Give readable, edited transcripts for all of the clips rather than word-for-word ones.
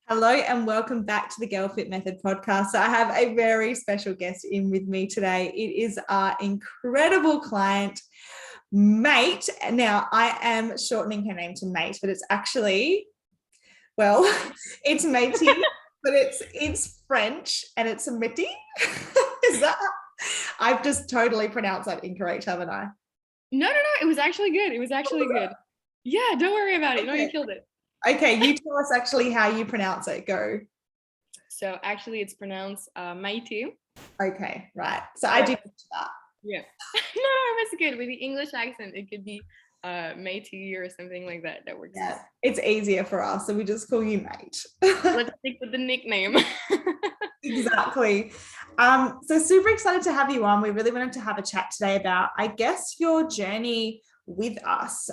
Hello and welcome back to the Girl Fit Method podcast. So I have a very special guest in with me today. It is our incredible client, Maite. Now, I am shortening her name to Maite, but it's actually, well, it's Maite, but it's French and it's a Maite. Is that? I've just totally pronounced that incorrect, haven't I? No. It was actually good. It was actually good. Yeah, don't worry about it. No, you killed it. Okay, you tell us actually how you pronounce it. Go. So actually it's pronounced Maite. Okay, right. So I did that. Yeah. No, it was good. With the English accent, it could be Maite or something like that. That works. Yeah, it's easier for us, so we just call you Maite. Let's stick with the nickname. Exactly. So super excited to have you on. We really wanted to have a chat today about, I guess, your journey with us.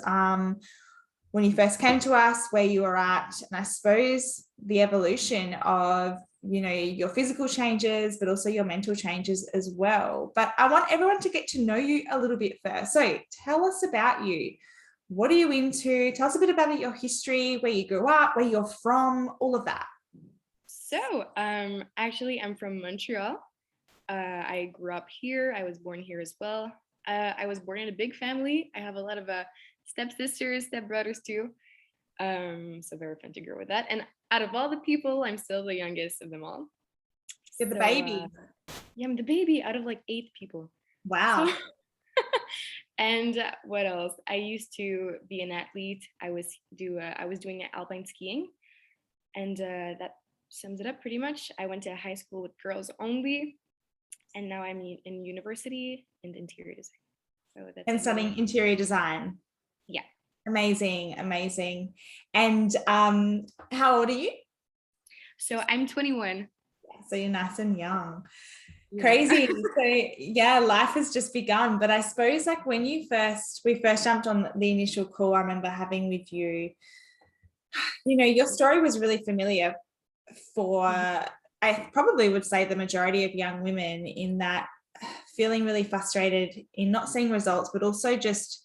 When you first came to us, where you were at, and I suppose the evolution of, your physical changes, but also your mental changes as well. But I want everyone to get to know you a little bit first. So tell us about you. What are you into? Tell us a bit about your history, where you grew up, where you're from, all of that. So, actually, I'm from Montreal. I grew up here. I was born here as well. I was born in a big family. I have a lot of stepsisters, stepbrothers too. So very fun to grow with that. And out of all the people, I'm still the youngest of them all. You're the baby. Yeah, I'm the baby out of like 8 people. Wow. So, and what else? I used to be an athlete. I was doing alpine skiing, and that sums it up pretty much. I went to high school with girls only, and now I'm in university in interior design. So that's and studying interior design. Yeah. Amazing. And how old are you? So I'm 21. So you're nice and young. Yeah. Crazy. So yeah, life has just begun. But I suppose like when we first jumped on the initial call, I remember having with you, your story was really familiar for, I probably would say, the majority of young women, in that feeling really frustrated in not seeing results, but also just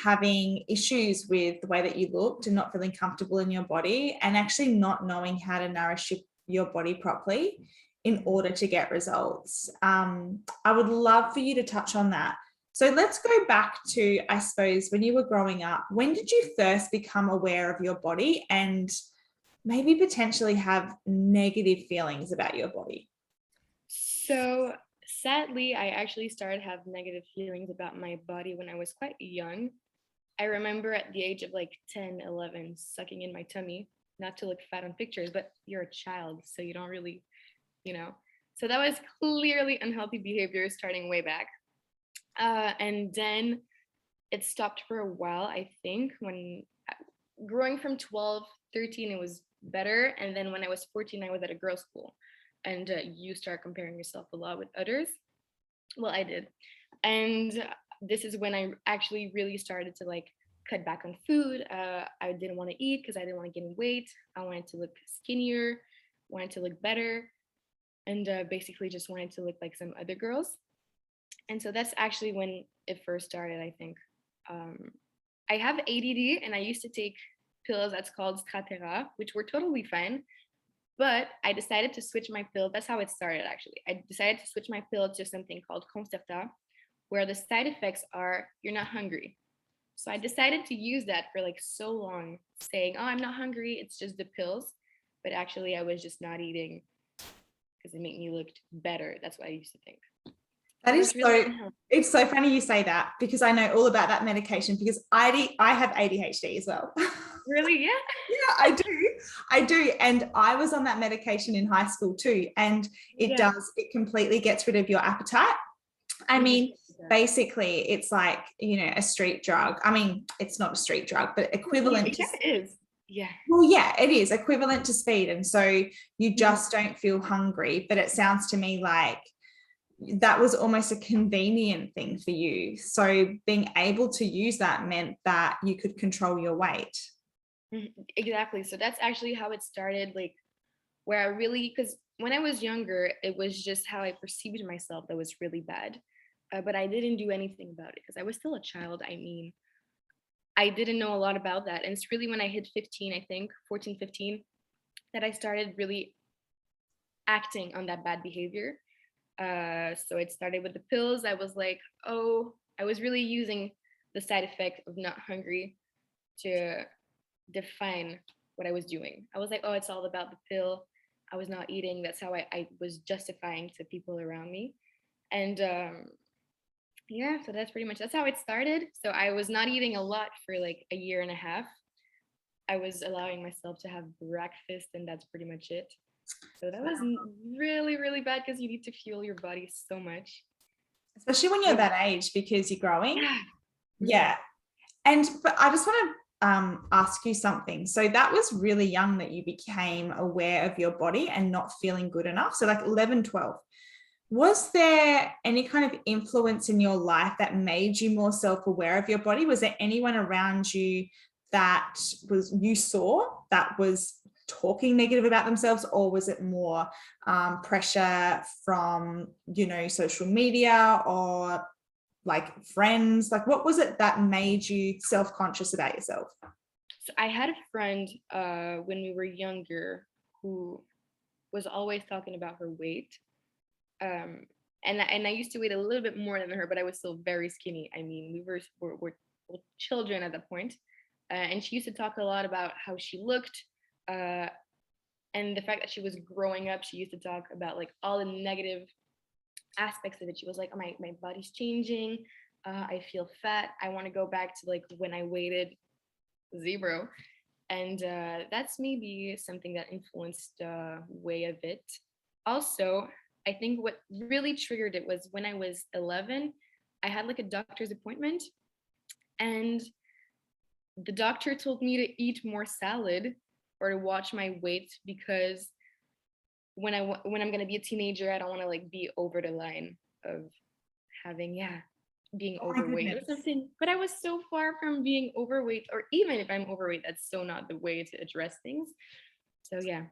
having issues with the way that you looked and not feeling comfortable in your body, and actually not knowing how to nourish your body properly in order to get results. I would love for you to touch on that. So let's go back to, I suppose, when you were growing up. When did you first become aware of your body and maybe potentially have negative feelings about your body? So sadly, I actually started to have negative feelings about my body when I was quite young. I remember at the age of like 10, 11, sucking in my tummy, not to look fat on pictures, but you're a child, so you don't really, So that was clearly unhealthy behavior starting way back. And then it stopped for a while, I think, when growing from 12, 13, it was better. And then when I was 14, I was at a girls' school. And you start comparing yourself a lot with others. Well, I did. And this is when I actually really started to like cut back on food. I didn't want to eat because I didn't want to gain weight. I wanted to look skinnier, wanted to look better, and basically just wanted to look like some other girls. And so that's actually when it first started, I think. I have ADD, and I used to take pills that's called Stratera, which were totally fine. But I decided to switch my pill. That's how it started, actually. I decided to switch my pill to something called Concerta, where the side effects are you're not hungry. So I decided to use that for like so long, saying, oh, I'm not hungry. It's just the pills. But actually, I was just not eating because it made me look better. That's what I used to think. That is it's so funny you say that, because I know all about that medication, because I have ADHD as well. Really? Yeah. Yeah, I do. And I was on that medication in high school too. And it completely gets rid of your appetite. I mean, basically it's like, a street drug. I mean, it's not a street drug, but equivalent. Yeah, it is. Yeah. Well, yeah, it is equivalent to speed. And so you just don't feel hungry. But it sounds to me like that was almost a convenient thing for you. So being able to use that meant that you could control your weight. Exactly. So that's actually how it started, like where I really, because when I was younger, it was just how I perceived myself that was really bad. But I didn't do anything about it because I was still a child. I mean, I didn't know a lot about that. And it's really when I hit 15, I think, 14, 15, that I started really acting on that bad behavior. So it started with the pills. I was like, oh, I was really using the side effect of not hungry to define what I was doing. I was like, oh, it's all about the pill. I was not eating. That's how I was justifying to people around me. And yeah, so that's how it started. So I was not eating a lot for like a year and a half. I was allowing myself to have breakfast, and that's pretty much it. So that was really, really bad because you need to fuel your body so much. Especially when you're that age because you're growing. Yeah. Yeah. But I just want to ask you something. So that was really young that you became aware of your body and not feeling good enough. So like 11, 12. Was there any kind of influence in your life that made you more self-aware of your body? Was there anyone around you that you saw that was talking negative about themselves, or was it more pressure from, social media or like friends? Like, what was it that made you self-conscious about yourself? So I had a friend when we were younger who was always talking about her weight. And I used to weigh a little bit more than her, but I was still very skinny. I mean, we were children at that point. And she used to talk a lot about how she looked, and the fact that she was growing up. She used to talk about like all the negative aspects of it. She was like, oh, my body's changing. I feel fat. I want to go back to like when I weighed 0. And that's maybe something that influenced way of it. Also, I think what really triggered it was when I was 11, I had like a doctor's appointment, and the doctor told me to eat more salad or to watch my weight, because when I'm gonna be a teenager, I don't want to like be over the line of having being overweight or something. But I was so far from being overweight, or even if I'm overweight, that's so not the way to address things. So yeah.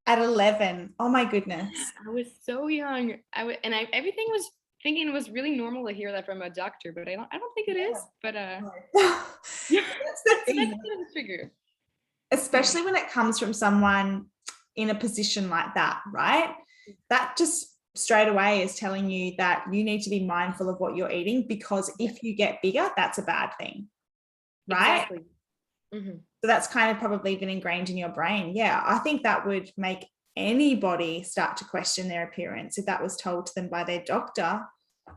At 11, oh my goodness. I was so young. Everything was thinking it was really normal to hear that from a doctor, but I don't think it is. But yeah, That's the that's thing. kind of a trigger. Especially when it comes from someone in a position like that, right? That just straight away is telling you that you need to be mindful of what you're eating, because if you get bigger, that's a bad thing, right? Exactly. Mm-hmm. So that's kind of probably been ingrained in your brain. Yeah, I think that would make anybody start to question their appearance if that was told to them by their doctor.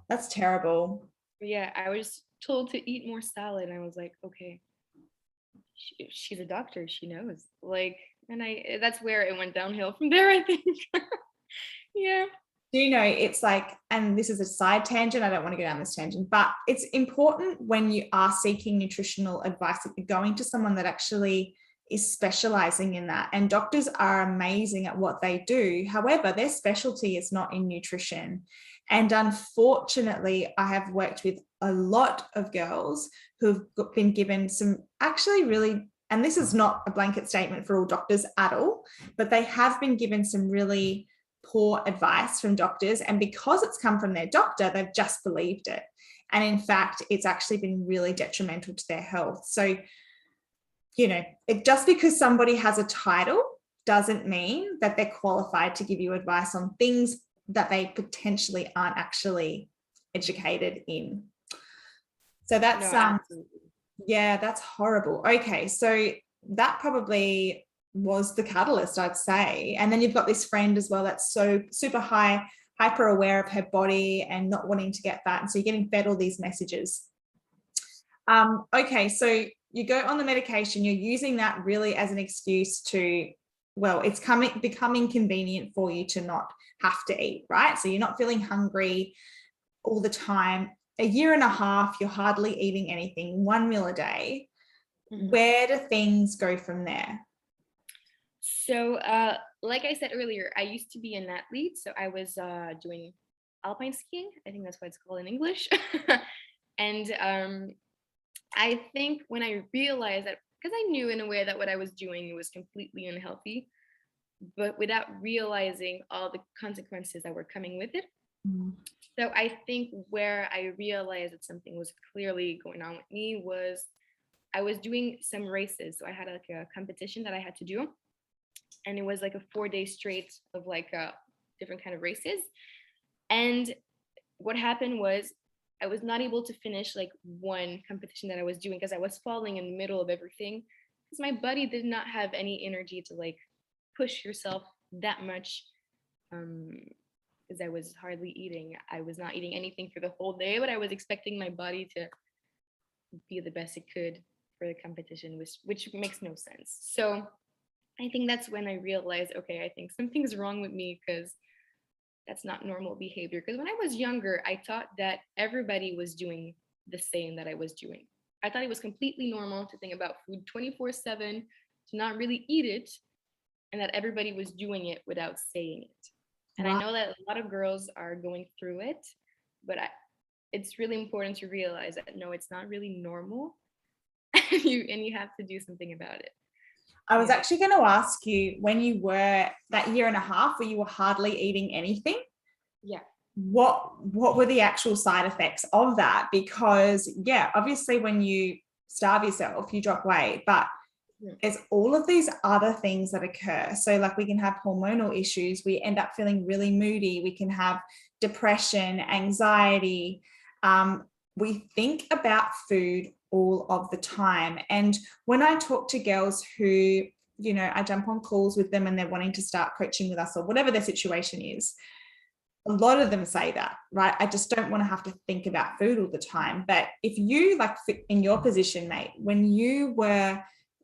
That's terrible. Yeah, I was told to eat more salad, and I was like, okay, she's a doctor, she knows. Like, and that's where it went downhill from there, I think. Yeah. It's like, and this is a side tangent, I don't want to go down this tangent, but it's important when you are seeking nutritional advice that you're going to someone that actually is specializing in that. And doctors are amazing at what they do. However, their specialty is not in nutrition. And unfortunately, I have worked with a lot of girls who've been given some actually really, and this is not a blanket statement for all doctors at all, but they have been given some really poor advice from doctors, and because it's come from their doctor, they've just believed it, and in fact it's actually been really detrimental to their health. So just because somebody has a title doesn't mean that they're qualified to give you advice on things that they potentially aren't actually educated in. So that's that's horrible. Okay, so that probably was the catalyst, I'd say. And then you've got this friend as well that's so super hyper aware of her body and not wanting to get fat, and so you're getting fed all these messages. Okay, so you go on the medication, you're using that really as an excuse to, well, it's becoming convenient for you to not have to eat, right? So you're not feeling hungry all the time. A year and a half, you're hardly eating anything, 1 meal a day. Mm-hmm. Where do things go from there? So, like I said earlier, I used to be an athlete. So I was doing alpine skiing. I think that's what it's called in English. And I think when I realized that, because I knew in a way that what I was doing was completely unhealthy, but without realizing all the consequences that were coming with it. Mm. So I think where I realized that something was clearly going on with me was I was doing some races. So I had like a competition that I had to do. and it was like a 4 day straight of like different kind of races. And what happened was I was not able to finish like one competition that I was doing because I was falling in the middle of everything, because my body did not have any energy to like push yourself that much. Because I was hardly eating. I was not eating anything for the whole day, but I was expecting my body to be the best it could for the competition, which makes no sense. So I think that's when I realized, okay, I think something's wrong with me, because that's not normal behavior. Because when I was younger, I thought that everybody was doing the same that I was doing. I thought it was completely normal to think about food 24/7, to not really eat it, and that everybody was doing it without saying it. And I Right. know that a lot of girls are going through it, but it's really important to realize that no, it's not really normal, and you have to do something about it. I was Yeah. actually going to ask you, when you were that year and a half where you were hardly eating anything, Yeah. what were the actual side effects of that? Because yeah, obviously when you starve yourself, you drop weight, but there's all of these other things that occur. So like we can have hormonal issues, we end up feeling really moody, we can have depression, anxiety. We think about food all of the time. And when I talk to girls who, you know, I jump on calls with them and they're wanting to start coaching with us or whatever their situation is, a lot of them say that, right? I just don't want to have to think about food all the time. But if you, like in your position, mate, when you were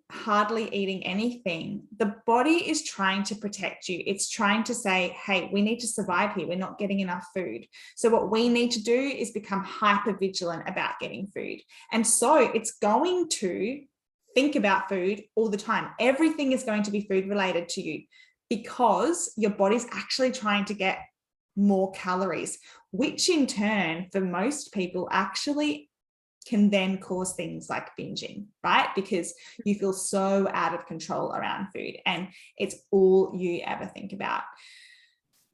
hardly eating anything, the body is trying to protect you. It's trying to say, hey, we need to survive here. We're not getting enough food. So what we need to do is become hyper vigilant about getting food. And so it's going to think about food all the time. Everything is going to be food related to you, because your body's actually trying to get more calories, which in turn for most people actually can then cause things like binging, right? Because you feel so out of control around food and it's all you ever think about.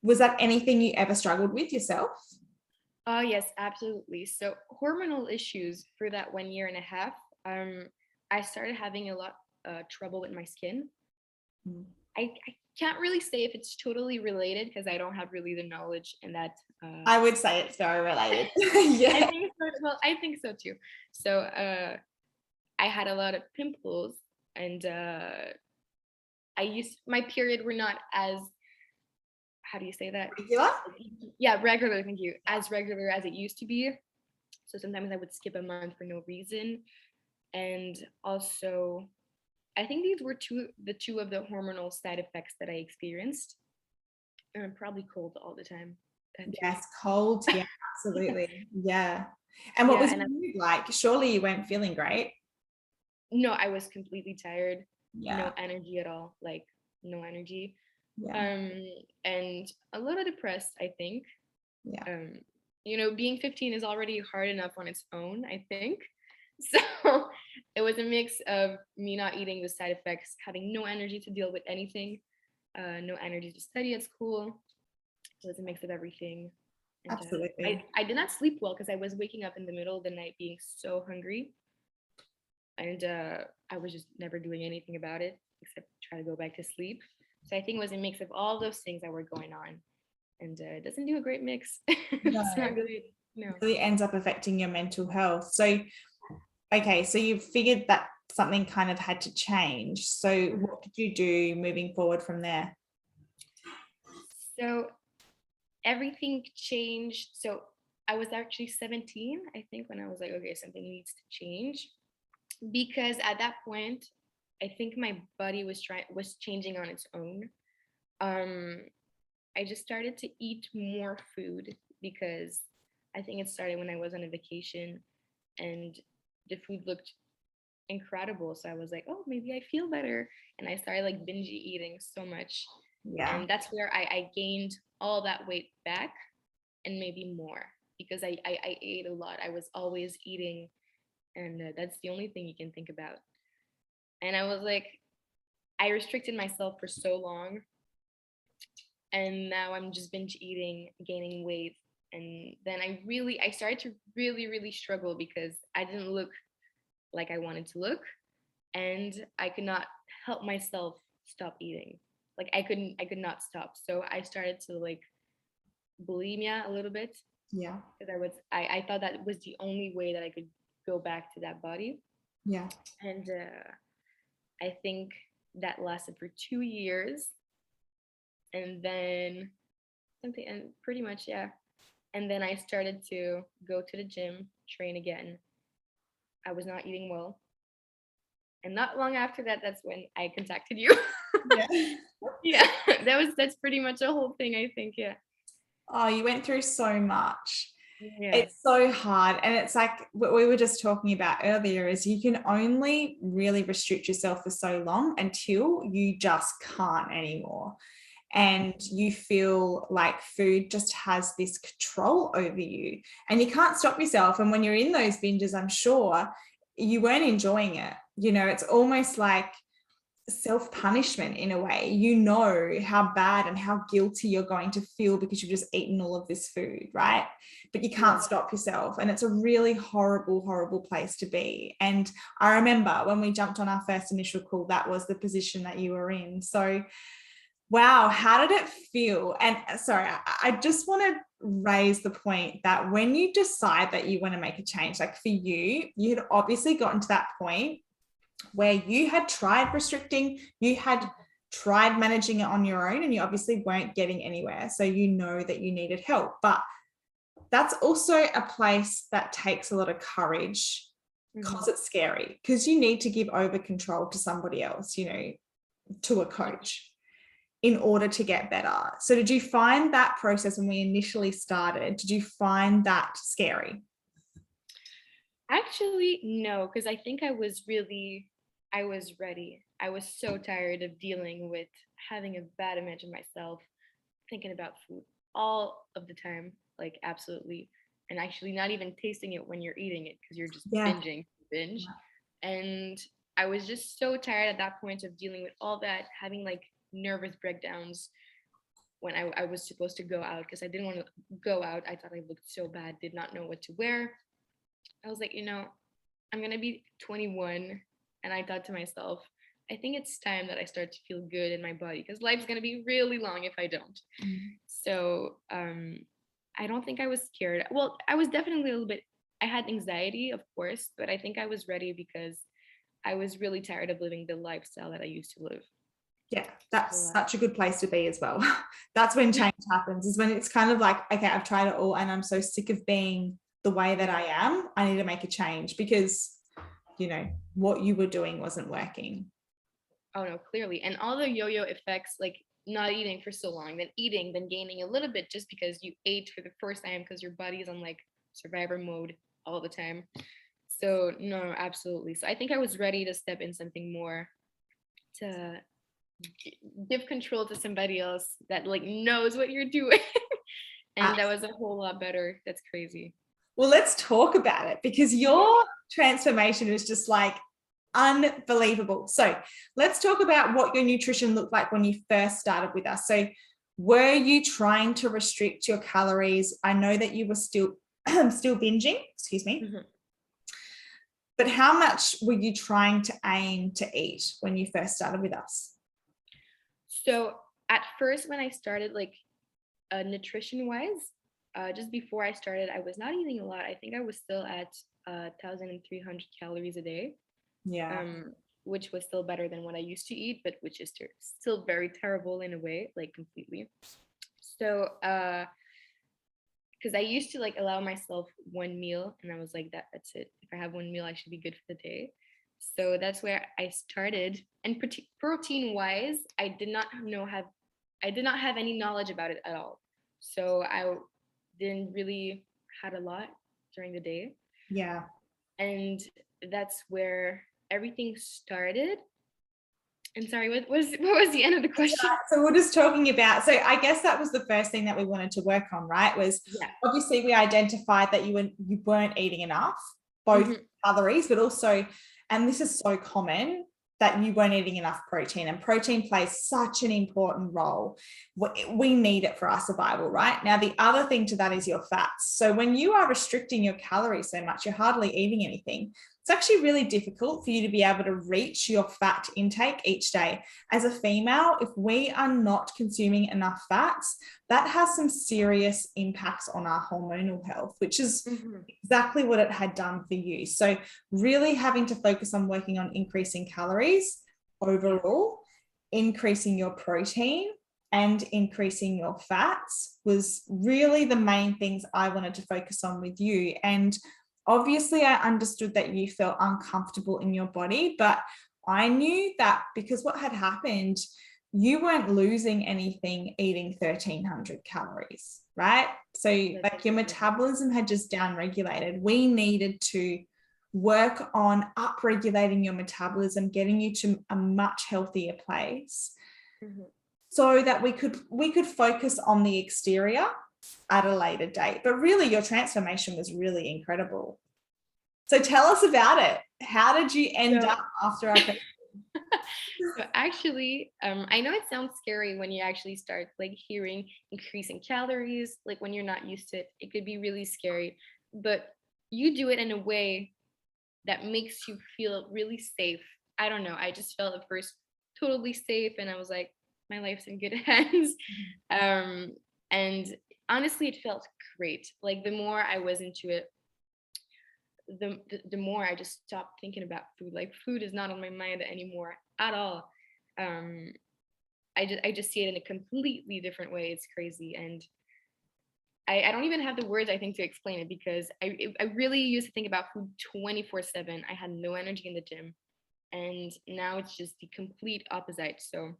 Was that anything you ever struggled with yourself? Oh, yes, absolutely. So hormonal issues for that 1 year and a half, I started having a lot trouble with my skin. Mm. I can't really say if it's totally related, because I don't have really the knowledge in that. I would say it's very related. I Yeah. think so. Well, I think so too. So I had a lot of pimples, and my period were not as, how do you say that? Regular? Yeah, regular. Thank you. As regular as it used to be. So sometimes I would skip a month for no reason, and also I think these were the two of the hormonal side effects that I experienced. And I'm probably cold all the time. That too. Yes, cold. Yeah, absolutely. Yeah. And what Yeah, was and your mood like? Surely you weren't feeling great. no, I was completely tired, no Yeah. energy at all, like no energy, Yeah. um, and a little depressed, I think. Yeah. Um, being 15 is already hard enough on its own, I think. So it was a mix of me not eating, the side effects, having no energy to deal with anything, no energy to study at school. So it's a mix of everything. And Absolutely. I did not sleep well because I was waking up in the middle of the night being so hungry. And I was just never doing anything about it except try to go back to sleep. So I think it was a mix of all those things that were going on. And it doesn't do a great mix. No, It's not good. No. really ends up affecting your mental health. So, okay, so you figured that something kind of had to change. So, what did you do moving forward from there? So everything changed. So I was actually 17, I think, when I was like, okay, something needs to change. Because at that point, I think my body was changing on its own. Um, I just started to eat more food because I think it started when I was on a vacation and the food looked incredible. So I was like, oh, maybe I feel better. And I started like binge eating so much. Yeah, And that's where I gained all that weight back and maybe more, because I ate a lot. I was always eating, and that's the only thing you can think about. And I was like, I restricted myself for so long, and now I'm just binge eating, gaining weight. And then I started to really, really struggle because I didn't look like I wanted to look, and I could not help myself stop eating. like I could not stop. So I started to like bulimia a little bit, Yeah. because I thought that was the only way that I could go back to that body. Yeah. And I think that lasted for 2 years, and then something, and pretty much, yeah. And then I started to go to the gym, train again. I was not eating well, and not long after that, that's when I contacted you. Yeah. Yeah, that's pretty much the whole thing, I think. Yeah. Oh, you went through so much. Yeah. It's so hard. And it's like what we were just talking about earlier is you can only really restrict yourself for so long until you just can't anymore. And you feel like food just has this control over you and you can't stop yourself. And when you're in those binges, I'm sure you weren't enjoying it. You know, it's almost like self-punishment in a way. You know how bad and how guilty you're going to feel because you've just eaten all of this food, right? But you can't stop yourself, and it's a really horrible place to be. And I remember when we jumped on our first initial call, that was the position that you were in. So wow, how did it feel? And sorry, I just want to raise the point that when you decide that you want to make a change, like for you, you had obviously gotten to that point where you had tried restricting, you had tried managing it on your own, and you obviously weren't getting anywhere. So you know that you needed help. But that's also a place that takes a lot of courage because it's scary, because you need to give over control to somebody else, you know, to a coach in order to get better. So did you find that process when we initially started, did you find that scary? Actually, no, because I think I was ready. I was so tired of dealing with having a bad image of myself, thinking about food all of the time, like absolutely, and actually not even tasting it when you're eating it because you're just Yeah. binge. And I was just so tired at that point of dealing with all that, having like nervous breakdowns when I was supposed to go out because I didn't want to go out. I thought I looked so bad, did not know what to wear. I was like, I'm going to be 21. And I thought to myself, I think it's time that I start to feel good in my body because life's going to be really long if I don't. So I don't think I was scared. Well, I was definitely a little bit, I had anxiety, of course, but I think I was ready because I was really tired of living the lifestyle that I used to live. Yeah, that's such a good place to be as well. That's when change happens, is when it's kind of like, okay, I've tried it all and I'm so sick of being the way that I am. I need to make a change because, you know, what you were doing wasn't working. Oh no, clearly. And all the yo-yo effects, like not eating for so long, then eating, then gaining a little bit just because you ate for the first time because your body is on like survivor mode all the time. So no, absolutely. So I think I was ready to step in something more, to give control to somebody else that like knows what you're doing. And that was a whole lot better. That's crazy. Well, let's talk about it because your transformation is just like unbelievable. So let's talk about what your nutrition looked like when you first started with us. So were you trying to restrict your calories? I know that you were still binging, excuse me. But how much were you trying to aim to eat when you first started with us? So at first, when I started, like nutrition wise, just before I started, I was not eating a lot. I think I was still at 1,300 calories a day. Yeah. Which was still better than what I used to eat, but which is still very terrible in a way, like completely. So, because I used to like allow myself one meal, and I was like, that's it. If I have one meal, I should be good for the day. So that's where I started. And protein wise, I did not have any knowledge about it at all. So I didn't really had a lot during the day. Yeah. And that's where everything started. And sorry, what was the end of the question? So we're just talking about, so I guess that was the first thing that we wanted to work on, right? Was obviously we identified that you weren't eating enough, both calories, but also, and this is so common, that you weren't eating enough protein, and protein plays such an important role. We need it for our survival, right? Now, the other thing to that is your fats. So when you are restricting your calories so much, you're hardly eating anything. it's actually really difficult for you to be able to reach your fat intake each day. As a female, if we are not consuming enough fats, that has some serious impacts on our hormonal health, which is exactly what it had done for you. So really having to focus on working on increasing calories overall, increasing your protein, and increasing your fats was really the main things I wanted to focus on with you. And obviously I understood that you felt uncomfortable in your body, but I knew that because what had happened, you weren't losing anything eating 1,300 calories, right? So like your metabolism had just downregulated. We needed to work on upregulating your metabolism, getting you to a much healthier place. So that we could focus on the exterior at a later date. But really your transformation was really incredible. So tell us about it. How did you end up after our So actually, I know it sounds scary when you actually start like hearing increasing calories, like when you're not used to it, it could be really scary, but you do it in a way that makes you feel really safe. I don't know. I just felt at first totally safe and I was like, my life's in good hands. And honestly, it felt great. Like the more I was into it, the more I just stopped thinking about food. Like food is not on my mind anymore at all. I just see it in a completely different way. It's crazy. And I don't even have the words, I think, to explain it, because I really used to think about food 24/7. I had no energy in the gym. And now it's just the complete opposite. So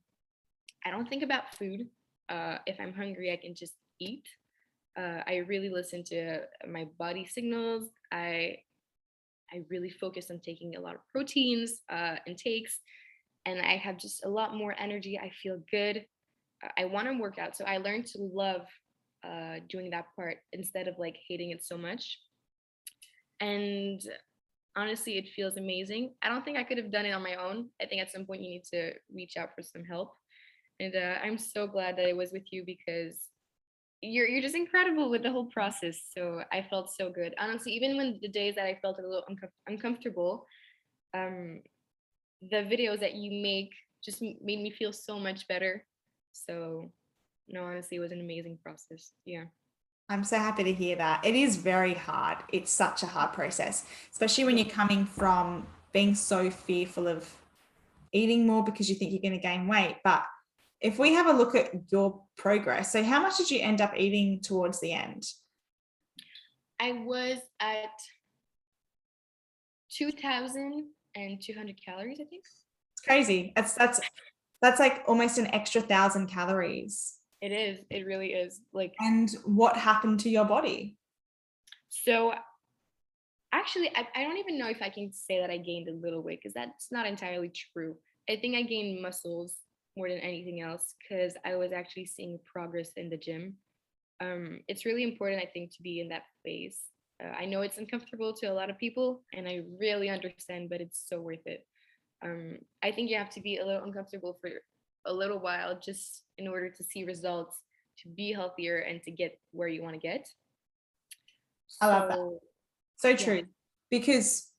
I don't think about food. If I'm hungry, I can just eat. I really listen to my body signals. I really focus on taking a lot of proteins, intakes, and I have just a lot more energy. I feel good. I want to work out. So I learned to love doing that part instead of like hating it so much. And honestly, it feels amazing. I don't think I could have done it on my own. I think at some point you need to reach out for some help. And I'm so glad that it was with you, because you're just incredible with the whole process. So I felt so good. Honestly, even when the days that I felt a little uncomfortable, the videos that you make just made me feel so much better. So no, honestly, it was an amazing process. Yeah. I'm so happy to hear that. It is very hard. It's such a hard process, especially when you're coming from being so fearful of eating more because you think you're going to gain weight. But if we have a look at your progress, so how much did you end up eating towards the end? I was at 2,200 calories, I think. It's crazy. That's like almost an extra 1,000 calories. It is. It really is. Like, and what happened to your body? So actually, I don't even know if I can say that I gained a little weight, because that's not entirely true. I think I gained muscles more than anything else, because I was actually seeing progress in the gym. It's really important, I think, to be in that phase. I know it's uncomfortable to a lot of people, and I really understand, but it's so worth it. I think you have to be a little uncomfortable for a little while just in order to see results, to be healthier, and to get where you want to get. I love that. So true. Yeah. Because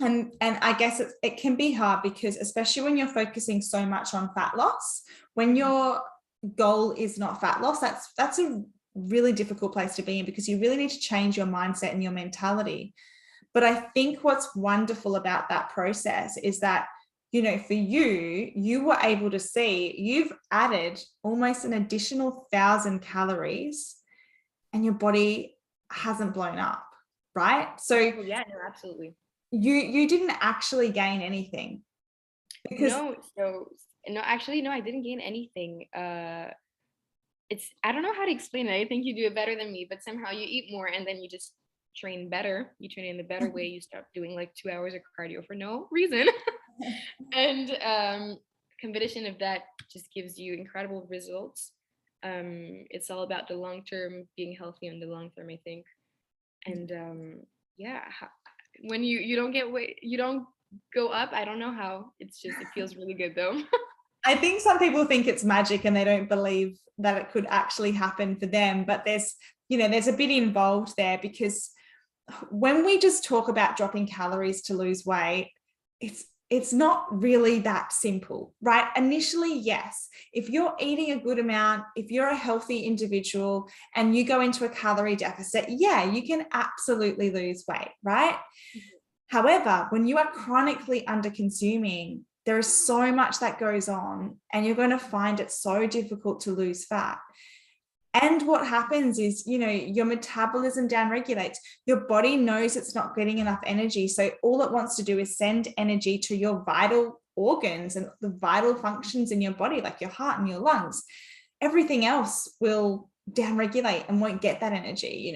and I guess it can be hard, because especially when you're focusing so much on fat loss, when your goal is not fat loss, that's a really difficult place to be in, because you really need to change your mindset and your mentality. But I think what's wonderful about that process is that, you know, for you were able to see you've added almost an additional 1,000 calories and your body hasn't blown up, right? So yeah, no, absolutely. You didn't actually gain anything. Because actually, no, I didn't gain anything. I don't know how to explain it. I think you do it better than me, but somehow you eat more and then you just train better. You train in a better way. You stop doing like 2 hours of cardio for no reason. And combination of that just gives you incredible results. It's all about the long term, being healthy in the long term, I think. And yeah, when you don't get weight, you don't go up. I don't know how. It feels really good though. I think some people think it's magic and they don't believe that it could actually happen for them. But there's a bit involved there, because when we just talk about dropping calories to lose weight, it's not really that simple, right? Initially, yes. If you're eating a good amount, if you're a healthy individual and you go into a calorie deficit, yeah, you can absolutely lose weight, right? Mhm. However, when you are chronically under consuming, there is so much that goes on and you're going to find it so difficult to lose fat. And what happens is, your metabolism downregulates. Your body knows it's not getting enough energy. So all it wants to do is send energy to your vital organs and the vital functions in your body, like your heart and your lungs. Everything else will downregulate and won't get that energy.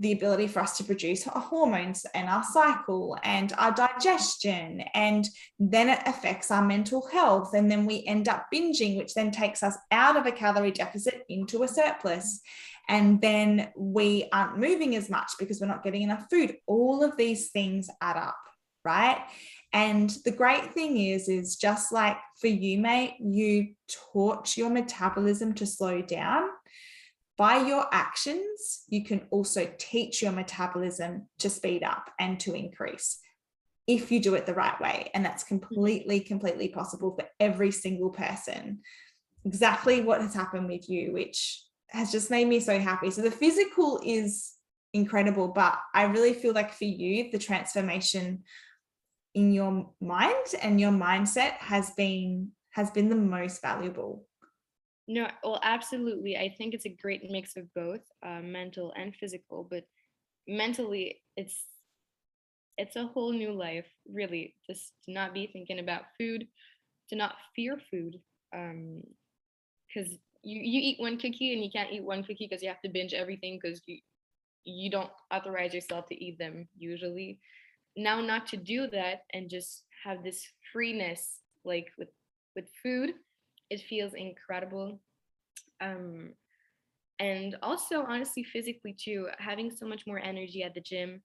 The ability for us to produce hormones and our cycle and our digestion, and then it affects our mental health, and then we end up binging, which then takes us out of a calorie deficit into a surplus, and then we aren't moving as much because we're not getting enough food. All of these things add up, right? And the great thing is just like for you, mate, you taught your metabolism to slow down. By your actions, you can also teach your metabolism to speed up and to increase if you do it the right way. And that's completely possible for every single person. Exactly what has happened with you, which has just made me so happy. So the physical is incredible, but I really feel like for you, the transformation in your mind and your mindset has been the most valuable. No, well, absolutely. I think it's a great mix of both, mental and physical. But mentally, it's a whole new life, really. Just to not be thinking about food, to not fear food, because you eat one cookie and you can't eat one cookie because you have to binge everything because you don't authorize yourself to eat them usually. Now, not to do that and just have this freeness, like with food, it feels incredible. Um, and also, honestly, physically too, having so much more energy at the gym,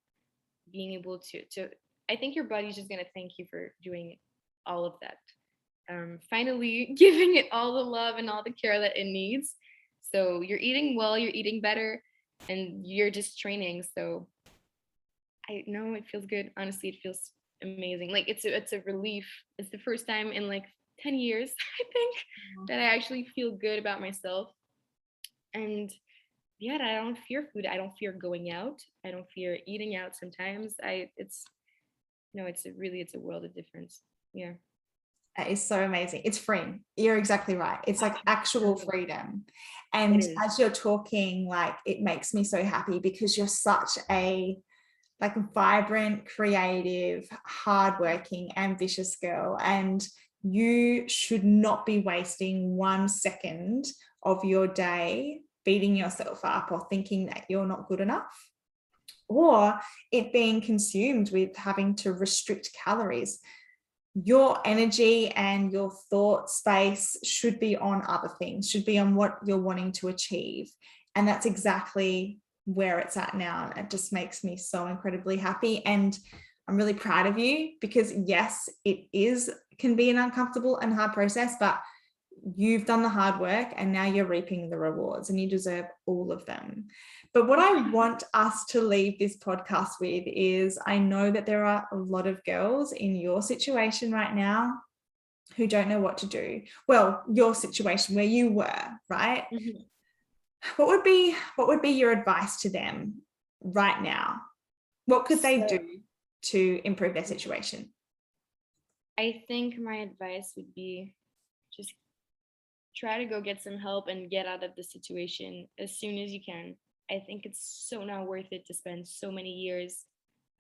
being able to I think your body's just gonna thank you for doing all of that. Finally, giving it all the love and all the care that it needs. So you're eating well, you're eating better, and you're just training. So I know it feels good. Honestly, it feels amazing. Like it's a relief. It's the first time in like 10 years, I think, that I actually feel good about myself. And yeah, I don't fear food. I don't fear going out. I don't fear eating out sometimes. It's no, it's a world of difference. Yeah. That is so amazing. It's free. You're exactly right. It's like actual freedom. And as you're talking, like it makes me so happy because you're such a like vibrant, creative, hardworking, ambitious girl. And you should not be wasting 1 second of your day beating yourself up or thinking that you're not good enough, or it being consumed with having to restrict calories. Your energy and your thought space should be on other things, should be on what you're wanting to achieve. And that's exactly where it's at now. And it just makes me so incredibly happy. And I'm really proud of you because yes, can be an uncomfortable and hard process, but you've done the hard work and now you're reaping the rewards and you deserve all of them. But what I want us to leave this podcast with is I know that there are a lot of girls in your situation right now who don't know what to do. Well, your situation where you were, right? Mm-hmm. What would be your advice to them right now? What could they do to improve their situation? I think my advice would be just try to go get some help and get out of the situation as soon as you can. I think it's so not worth it to spend so many years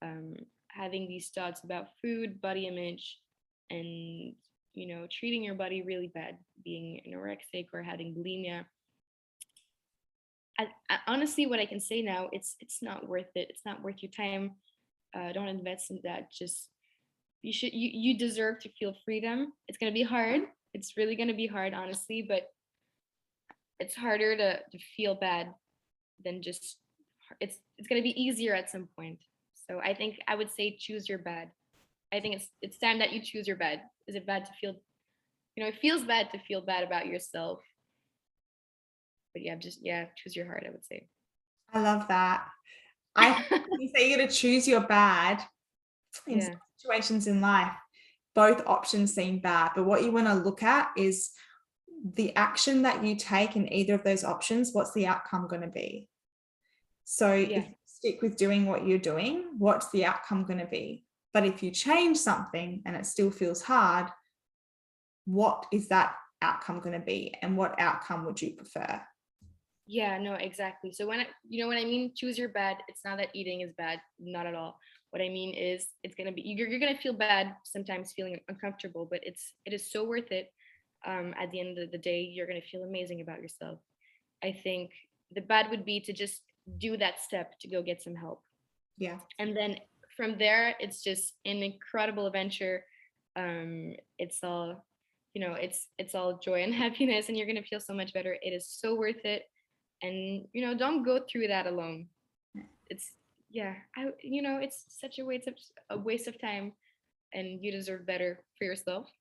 um, having these thoughts about food, body image, and treating your body really bad, being anorexic or having bulimia. Honestly, what I can say now, it's not worth it. It's not worth your time. Don't invest in that. Just you deserve to feel freedom. It's gonna be hard. It's really gonna be hard, honestly, but it's harder to feel bad than just it's gonna be easier at some point. So I think I would say choose your bad. I think it's time that you choose your bad. Is it bad to feel it feels bad to feel bad about yourself. But yeah, choose your heart, I would say. I love that. I think it's easier to choose your bad in some Yeah. situations in life. Both options seem bad, but what you want to look at is the action that you take in either of those options. What's the outcome going to be? So if Yeah. you stick with doing what you're doing, what's the outcome going to be? But if you change something and it still feels hard, what is that outcome going to be? And what outcome would you prefer? Yeah, no, exactly. So when I mean choose your bad, it's not that eating is bad, not at all. What I mean is it's gonna be you're gonna feel bad sometimes, feeling uncomfortable, but it is so worth it. At the end of the day, you're gonna feel amazing about yourself. I think the bad would be to just do that step to go get some help, Yeah. and then from there, it's just an incredible adventure. It's all, it's all joy and happiness, and you're gonna feel so much better. It is so worth it, and don't go through that alone. It's yeah, it's such a waste of time, and you deserve better for yourself.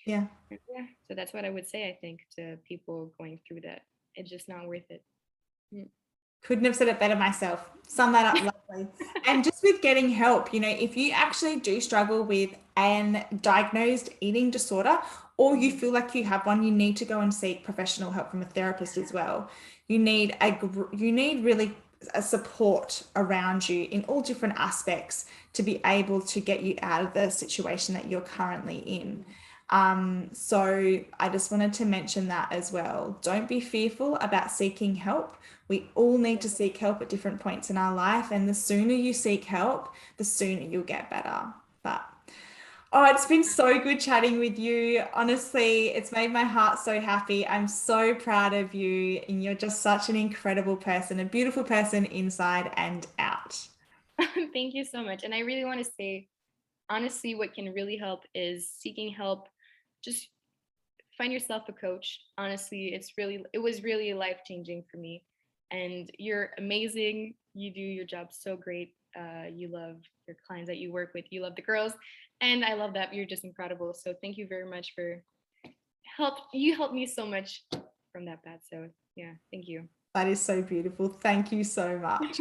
Yeah. Yeah, so that's what I would say, I think, to people going through that. It's just not worth it. Mm. Couldn't have said it better myself. Sum that up lovely. And just with getting help, if you actually do struggle with an diagnosed eating disorder, or you feel like you have one, you need to go and seek professional help from a therapist as well. You need really a support around you in all different aspects to be able to get you out of the situation that you're currently in. So I just wanted to mention that as well. Don't be fearful about seeking help. We all need to seek help at different points in our life, and the sooner you seek help, the sooner you'll get better. But oh, it's been so good chatting with you. Honestly, it's made my heart so happy. I'm so proud of you, and you're just such an incredible person, a beautiful person inside and out. Thank you so much. And I really want to say, honestly, what can really help is seeking help. Just find yourself a coach. Honestly, it was really life changing for me. And you're amazing. You do your job so great. You love your clients that you work with. You love the girls, and I love that you're just incredible. So thank you very much for help. You helped me so much from that path. So yeah, thank you. That is so beautiful. Thank you so much.